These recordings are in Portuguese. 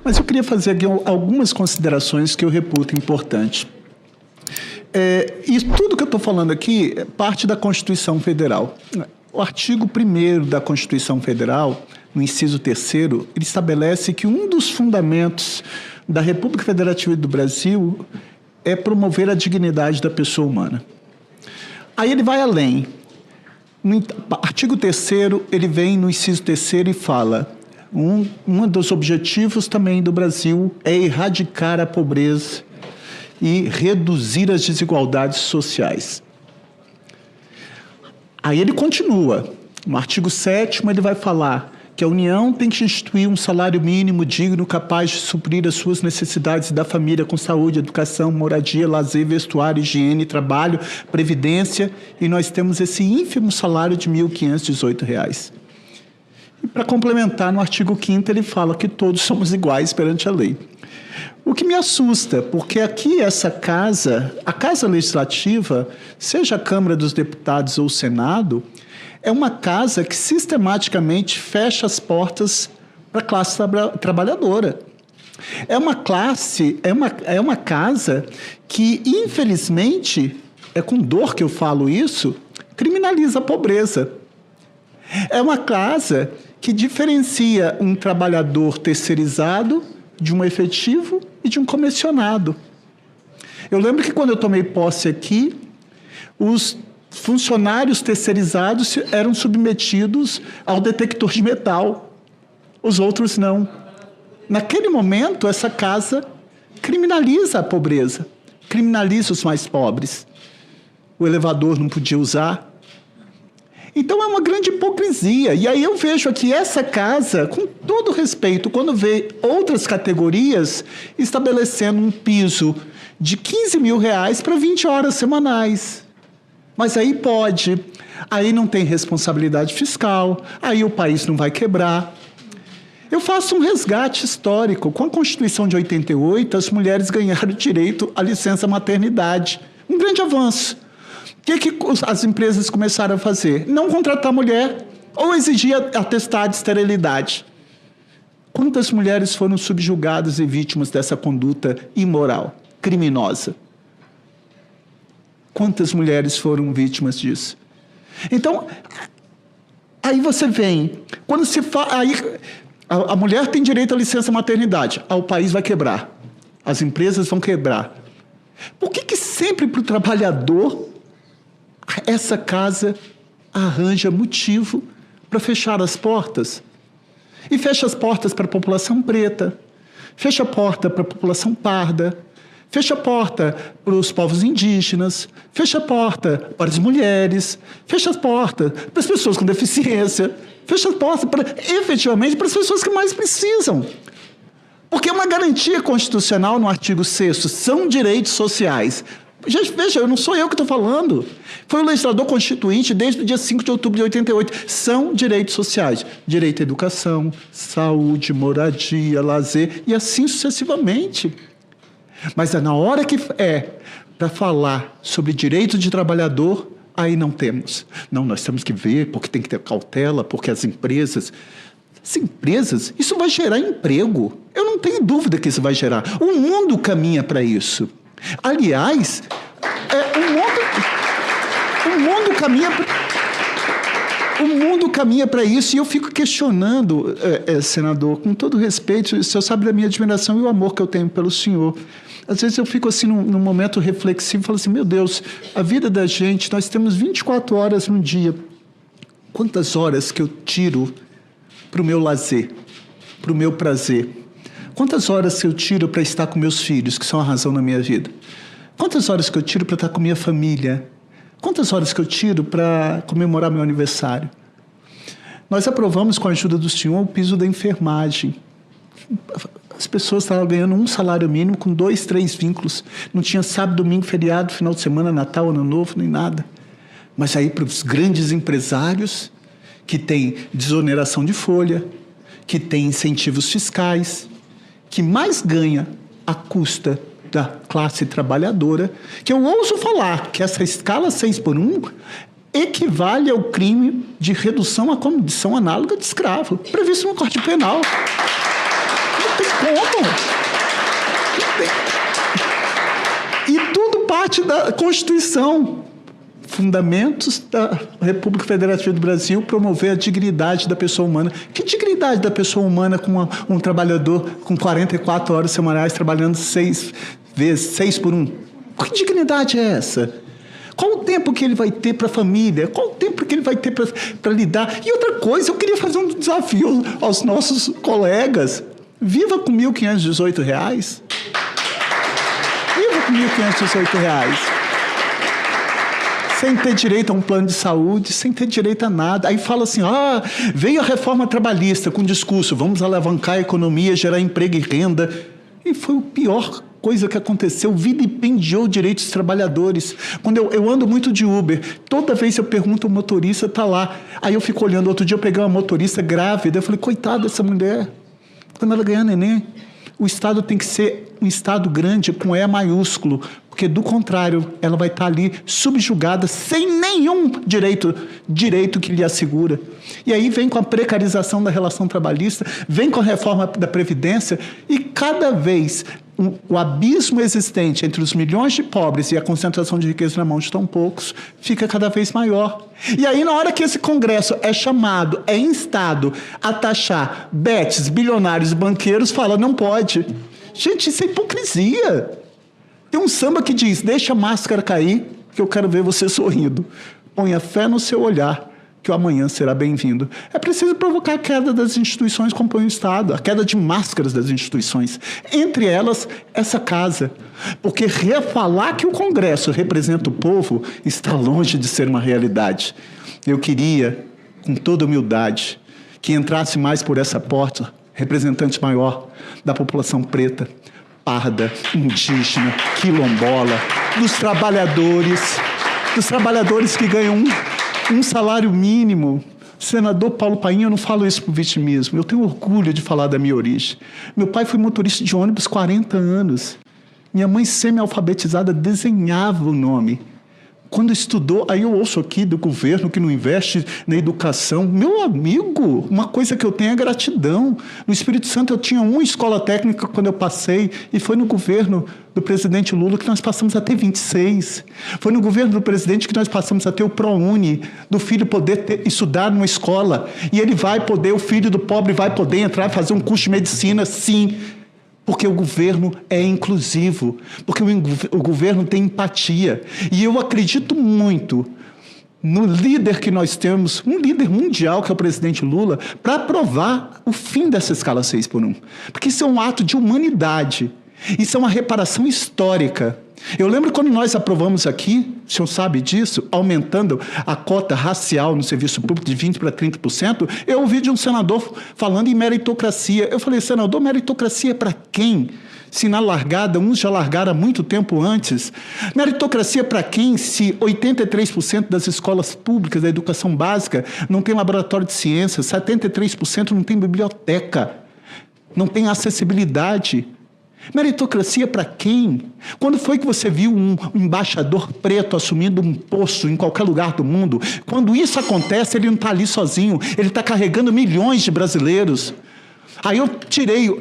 Mas eu queria fazer aqui algumas considerações que eu reputo importantes. E tudo que eu estou falando aqui é parte da Constituição Federal. O artigo 1º da Constituição Federal, no inciso 3º, ele estabelece que um dos fundamentos da República Federativa do Brasil é promover a dignidade da pessoa humana. Aí ele vai além. No artigo 3º, ele vem no inciso 3º e fala: um dos objetivos também do Brasil é erradicar a pobreza e reduzir as desigualdades sociais. Aí ele continua. No artigo 7º, ele vai falar que a União tem que instituir um salário mínimo digno capaz de suprir as suas necessidades da família com saúde, educação, moradia, lazer, vestuário, higiene, trabalho, previdência, e nós temos esse ínfimo salário de R$ 1.518. E para complementar, no artigo 5º, ele fala que todos somos iguais perante a lei. O que me assusta, porque aqui essa casa, a Casa Legislativa, seja a Câmara dos Deputados ou o Senado, é uma casa que sistematicamente fecha as portas para a classe trabalhadora. É uma casa que, infelizmente, é com dor que eu falo isso, criminaliza a pobreza. É uma casa que diferencia um trabalhador terceirizado de um efetivo e de um comissionado. Eu lembro que quando eu tomei posse aqui, os funcionários terceirizados eram submetidos ao detector de metal, os outros não. Naquele momento, essa casa criminaliza a pobreza, criminaliza os mais pobres. O elevador não podia usar. Então é uma grande hipocrisia. E aí eu vejo aqui essa casa, com todo respeito, quando vê outras categorias estabelecendo um piso de R$15 mil para 20 horas semanais. Mas aí pode, aí não tem responsabilidade fiscal, aí o país não vai quebrar. Eu faço um resgate histórico. Com a Constituição de 88, as mulheres ganharam direito à licença maternidade. Um grande avanço. O que as empresas começaram a fazer? Não contratar mulher ou exigir atestado de esterilidade. Quantas mulheres foram subjugadas e vítimas dessa conduta imoral, criminosa? Quantas mulheres foram vítimas disso? Então, aí você vem, quando se fala, aí a mulher tem direito à licença maternidade, o país vai quebrar, as empresas vão quebrar. Por que sempre para o trabalhador essa casa arranja motivo para fechar as portas? E fecha as portas para a população preta, fecha a porta para a população parda, fecha a porta para os povos indígenas, fecha a porta para as mulheres, fecha a porta para as pessoas com deficiência, fecha a porta efetivamente para as pessoas que mais precisam. Porque é uma garantia constitucional no artigo 6º, são direitos sociais. Gente, veja, não sou eu que estou falando. Foi o legislador constituinte desde o dia 5 de outubro de 88. São direitos sociais. Direito à educação, saúde, moradia, lazer e assim sucessivamente. Mas na hora que é para falar sobre direito de trabalhador, aí não temos. Não, nós temos que ver, porque tem que ter cautela, porque as empresas, isso vai gerar emprego. Eu não tenho dúvida que isso vai gerar. O mundo caminha para isso. Aliás, o mundo caminha para isso, e eu fico questionando, senador, com todo respeito, o senhor sabe da minha admiração e o amor que eu tenho pelo senhor. Às vezes eu fico assim num momento reflexivo e falo assim, meu Deus, a vida da gente, nós temos 24 horas no dia. Quantas horas que eu tiro para o meu lazer, para o meu prazer? Quantas horas que eu tiro para estar com meus filhos, que são a razão da minha vida? Quantas horas que eu tiro para estar com minha família? Quantas horas que eu tiro para comemorar meu aniversário? Nós aprovamos, com a ajuda do senhor, o piso da enfermagem. As pessoas estavam ganhando um salário mínimo com 2, 3 vínculos. Não tinha sábado, domingo, feriado, final de semana, Natal, Ano Novo, nem nada. Mas aí para os grandes empresários, que têm desoneração de folha, que têm incentivos fiscais, que mais ganha à custa da classe trabalhadora, que eu ouso falar que essa escala 6x1 equivale ao crime de redução à condição análoga de escravo, previsto no Código Penal. Não tem Como? E tudo parte da Constituição. Fundamentos da República Federativa do Brasil, promover a dignidade da pessoa humana. Que dignidade da pessoa humana com um trabalhador com 44 horas semanais trabalhando 6 por 1? Que dignidade é essa? Qual o tempo que ele vai ter para a família? Qual o tempo que ele vai ter para lidar? E outra coisa, eu queria fazer um desafio aos nossos colegas. Viva com R$ 1.518. Viva com R$ 1.518. Sem ter direito a um plano de saúde, sem ter direito a nada. Aí fala assim, veio a reforma trabalhista com discurso, vamos alavancar a economia, gerar emprego e renda. E foi a pior coisa que aconteceu, vilipendiou direitos dos trabalhadores. Quando eu ando muito de Uber, toda vez eu pergunto, o motorista está lá. Aí eu fico olhando, outro dia eu peguei uma motorista grávida, eu falei, coitada dessa mulher, quando ela ganhar neném, o Estado tem que ser um Estado grande, com E maiúsculo, porque, do contrário, ela vai estar ali subjugada, sem nenhum direito que lhe assegura. E aí vem com a precarização da relação trabalhista, vem com a reforma da Previdência, e cada vez o abismo existente entre os milhões de pobres e a concentração de riqueza na mão de tão poucos fica cada vez maior. E aí, na hora que esse Congresso é chamado, é instado a taxar betes, bilionários e banqueiros, fala, não pode. Gente, isso é hipocrisia. Tem um samba que diz, deixa a máscara cair, que eu quero ver você sorrindo. Ponha fé no seu olhar, que o amanhã será bem-vindo. É preciso provocar a queda das instituições que compõem o Estado, a queda de máscaras das instituições. Entre elas, essa casa. Porque refalar que o Congresso representa o povo está longe de ser uma realidade. Eu queria, com toda humildade, que entrasse mais por essa porta, representante maior da população preta, parda, indígena, quilombola, dos trabalhadores que ganham um salário mínimo. Senador Paulo Paim, eu não falo isso por vitimismo, eu tenho orgulho de falar da minha origem. Meu pai foi motorista de ônibus 40 anos. Minha mãe, semi-alfabetizada, desenhava o nome. Quando estudou, aí eu ouço aqui do governo que não investe na educação. Meu amigo, uma coisa que eu tenho é gratidão. No Espírito Santo eu tinha uma escola técnica quando eu passei, e foi no governo do presidente Lula que nós passamos a ter 26. Foi no governo do presidente que nós passamos a ter o ProUni, do filho poder estudar numa escola. E ele vai poder, o filho do pobre vai poder entrar e fazer um curso de medicina, sim. Porque o governo é inclusivo, porque o governo tem empatia. E eu acredito muito no líder que nós temos, um líder mundial, que é o presidente Lula, para aprovar o fim dessa escala 6 por 1. Porque isso é um ato de humanidade, isso é uma reparação histórica. Eu lembro quando nós aprovamos aqui, o senhor sabe disso, aumentando a cota racial no serviço público de 20% para 30%, eu ouvi de um senador falando em meritocracia. Eu falei, senador, meritocracia é para quem? Se na largada, uns já largaram há muito tempo antes. Meritocracia para quem, se 83% das escolas públicas da educação básica não tem laboratório de ciências, 73% não tem biblioteca, não tem acessibilidade. Meritocracia para quem? Quando foi que você viu um embaixador preto assumindo um posto em qualquer lugar do mundo? Quando isso acontece, ele não está ali sozinho, ele está carregando milhões de brasileiros. Aí eu tirei,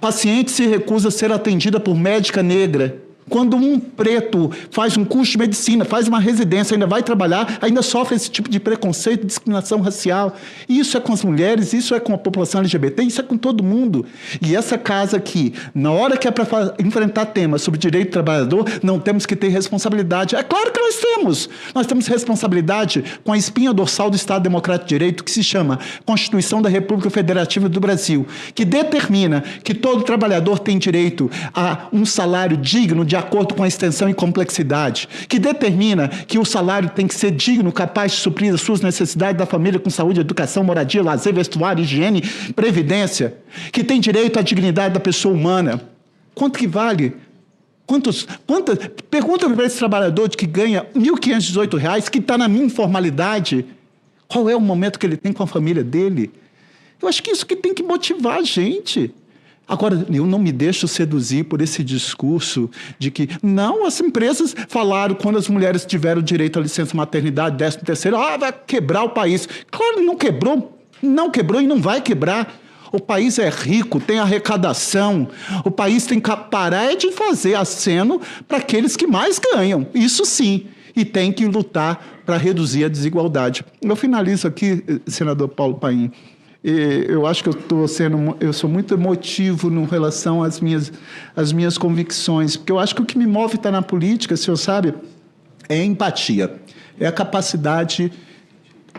paciente se recusa a ser atendida por médica negra. Quando um preto faz um curso de medicina, faz uma residência, ainda vai trabalhar, ainda sofre esse tipo de preconceito, discriminação racial. Isso é com as mulheres, isso é com a população LGBT, isso é com todo mundo. E essa casa aqui, na hora que é para enfrentar temas sobre direito do trabalhador, não temos que ter responsabilidade. É claro que nós temos. Nós temos responsabilidade com a espinha dorsal do Estado Democrático de Direito, que se chama Constituição da República Federativa do Brasil, que determina que todo trabalhador tem direito a um salário digno de acordo com a extensão e complexidade, que determina que o salário tem que ser digno, capaz de suprir as suas necessidades da família com saúde, educação, moradia, lazer, vestuário, higiene, previdência, que tem direito à dignidade da pessoa humana. Quanto que vale? Pergunta para esse trabalhador que ganha R$ 1.518, que está na minha informalidade, qual é o momento que ele tem com a família dele? Eu acho que isso que tem que motivar a gente. Agora, eu não me deixo seduzir por esse discurso de que, não, as empresas falaram quando as mulheres tiveram direito à licença maternidade, 13º, vai quebrar o país. Claro, não quebrou e não vai quebrar. O país é rico, tem arrecadação. O país tem que parar de fazer aceno para aqueles que mais ganham. Isso sim. E tem que lutar para reduzir a desigualdade. Eu finalizo aqui, senador Paulo Paim. Eu acho que eu sou muito emotivo em relação às minhas convicções, porque eu acho que o que me move estar na política, o senhor sabe, é a empatia, é a capacidade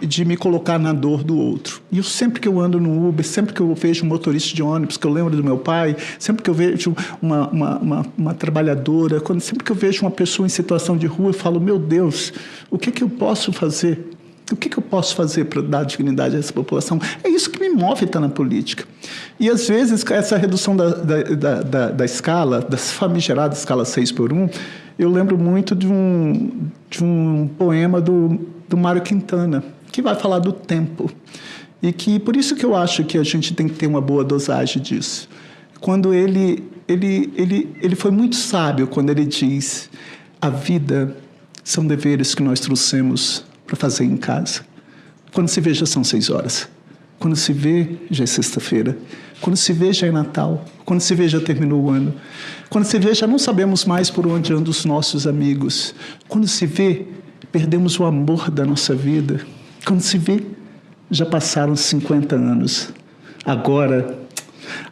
de me colocar na dor do outro. E sempre que eu ando no Uber, sempre que eu vejo um motorista de ônibus, que eu lembro do meu pai, sempre que eu vejo uma trabalhadora, sempre que eu vejo uma pessoa em situação de rua, eu falo, meu Deus, o que eu posso fazer? O que eu posso fazer para dar dignidade a essa população? É isso que me move estar na política. E, às vezes, essa redução da escala, da famigerada escala 6:1, eu lembro muito de um poema do Mário Quintana, que vai falar do tempo. E que, por isso que eu acho que a gente tem que ter uma boa dosagem disso. Quando ele foi muito sábio quando ele diz: a vida são deveres que nós trouxemos para fazer em casa. Quando se vê, já são 6 horas. Quando se vê, já é sexta-feira. Quando se vê, já é Natal. Quando se vê, já terminou o ano. Quando se vê, já não sabemos mais por onde andam os nossos amigos. Quando se vê, perdemos o amor da nossa vida. Quando se vê, já passaram 50 anos. Agora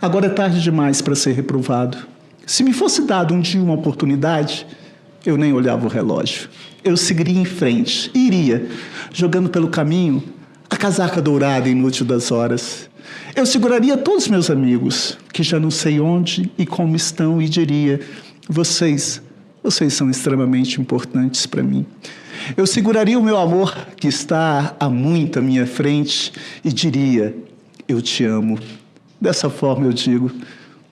é tarde demais para ser reprovado. Se me fosse dado um dia uma oportunidade, eu nem olhava o relógio. Eu seguiria em frente, iria, jogando pelo caminho a casaca dourada inútil das horas. Eu seguraria todos os meus amigos, que já não sei onde e como estão, e diria: vocês são extremamente importantes para mim. Eu seguraria o meu amor, que está há muito à minha frente, e diria: eu te amo. Dessa forma eu digo: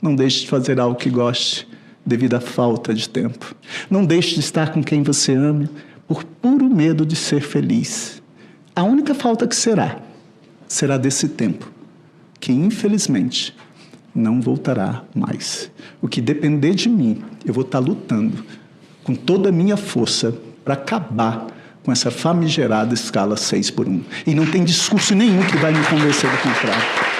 não deixe de fazer algo que goste, devido à falta de tempo. Não deixe de estar com quem você ama, por puro medo de ser feliz. A única falta que será desse tempo, que infelizmente não voltará mais. O que depender de mim, eu vou estar lutando com toda a minha força para acabar com essa famigerada escala 6:1. E não tem discurso nenhum que vai me convencer do contrário.